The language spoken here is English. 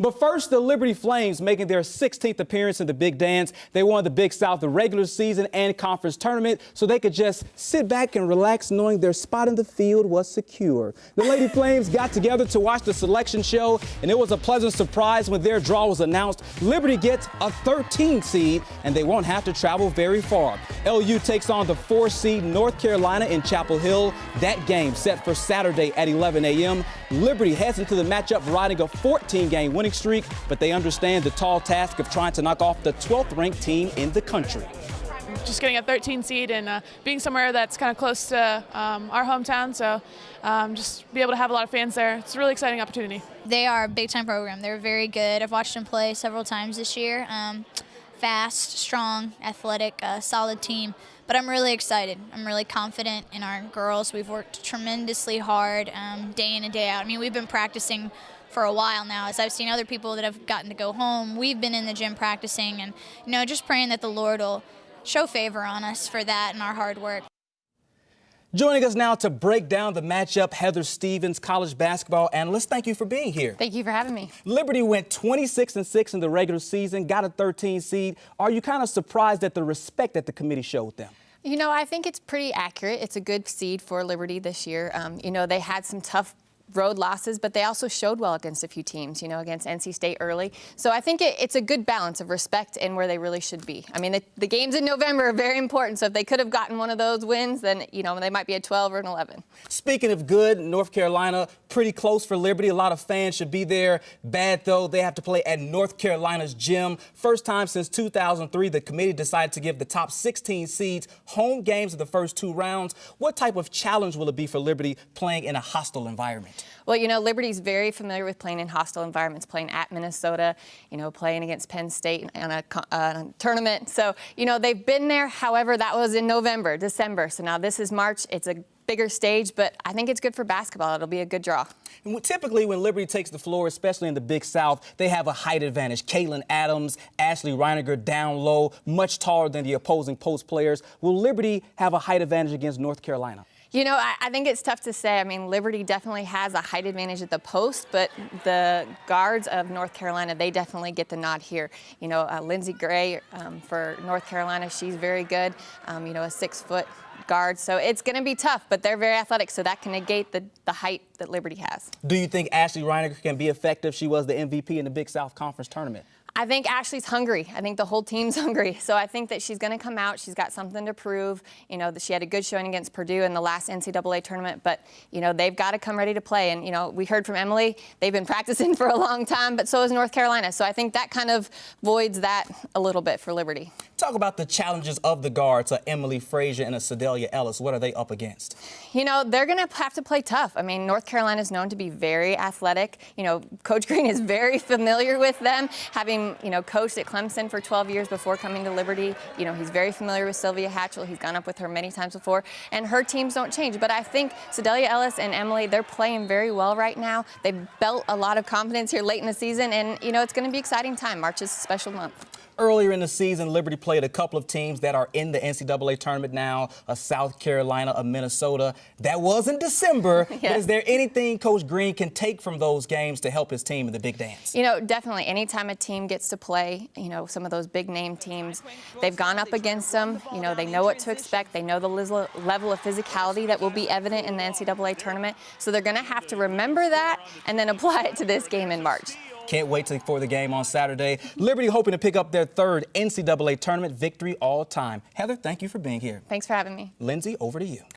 But first, the Liberty Flames making their 16th appearance in the Big Dance. They won the Big South, the regular season and conference tournament, so they could just sit back and relax knowing their spot in the field was secure. The Lady Flames got together to watch the selection show, and it was a pleasant surprise when their draw was announced. Liberty gets a 13 seed, and they won't have to travel very far. LU takes on the 4 seed North Carolina in Chapel Hill. That game set for Saturday at 11 a.m. Liberty heads into the matchup riding a 14-game winning streak, but they understand the tall task of trying to knock off the 12th ranked team in the country. Just getting a 13 seed and being somewhere that's kind of close to our hometown, so just be able to have a lot of fans there. It's a really exciting opportunity. They are a big-time program. They're very good. I've watched them play several times this year. Fast, strong, athletic, solid team. But I'm really excited. I'm really confident in our girls. We've worked tremendously hard day in and day out. I mean, we've been practicing for a while now. As I've seen other people that have gotten to go home, we've been in the gym practicing and, just praying that the Lord will show favor on us for that and our hard work. Joining us now to break down the matchup, Heather Stevens, college basketball analyst. Thank you for being here. Thank you for having me. Liberty went 26-6 in the regular season, got a 13 seed. Are you kind of surprised at the respect that the committee showed them? I think it's pretty accurate. It's a good seed for Liberty this year. They had some tough road losses, but they also showed well against a few teams, against NC State early. So I think it's a good balance of respect and where they really should be. I mean, the games in November are very important, so if they could have gotten one of those wins, then, they might be a 12 or an 11. Speaking of good, North Carolina, pretty close for Liberty. A lot of fans should be there. Bad, though, they have to play at North Carolina's gym. First time since 2003, the committee decided to give the top 16 seeds home games of the first 2 rounds. What type of challenge will it be for Liberty playing in a hostile environment? Well, Liberty's very familiar with playing in hostile environments, playing at Minnesota, playing against Penn State in a tournament. So, they've been there. However, that was in November, December. So now this is March. It's a bigger stage, but I think it's good for basketball. It'll be a good draw. And typically, when Liberty takes the floor, especially in the Big South, they have a height advantage. Caitlin Adams, Ashley Reiniger down low, much taller than the opposing post players. Will Liberty have a height advantage against North Carolina? I think it's tough to say. I mean, Liberty definitely has a height advantage at the post, but the guards of North Carolina, they definitely get the nod here. Lindsey Gray for North Carolina, she's very good, a 6-foot guard. So it's going to be tough, but they're very athletic, so that can negate the height that Liberty has. Do you think Ashley Reiniger can be effective? She was the MVP in the Big South Conference tournament. I think Ashley's hungry. I think the whole team's hungry. So I think that she's going to come out. She's got something to prove. That she had a good showing against Purdue in the last NCAA tournament. But, they've got to come ready to play. And, we heard from Emily, they've been practicing for a long time, but so has North Carolina. So I think that kind of voids that a little bit for Liberty. Talk about the challenges of the guards, Emily Frazier and Sedalia Ellis. What are they up against? They're going to have to play tough. I mean, North Carolina is known to be very athletic. Coach Green is very familiar with them, having coached at Clemson for 12 years before coming to Liberty. He's very familiar with Sylvia Hatchell. He's gone up with her many times before, and her teams don't change. But I think Sedalia Ellis and Emily, they're playing very well right now. They've built a lot of confidence here late in the season, and, it's going to be an exciting time. March is a special month. Earlier in the season, Liberty played a couple of teams that are in the NCAA tournament now, a South Carolina, a Minnesota. That was in December. Yes. But is there anything Coach Green can take from those games to help his team in the Big Dance? Definitely. Anytime a team gets to play, some of those big-name teams, they've gone up against them. They know what to expect. They know the level of physicality that will be evident in the NCAA tournament. So they're going to have to remember that and then apply it to this game in March. Can't wait for the game on Saturday. Liberty hoping to pick up their 3rd NCAA tournament victory all time. Heather, thank you for being here. Thanks for having me. Lindsay, over to you.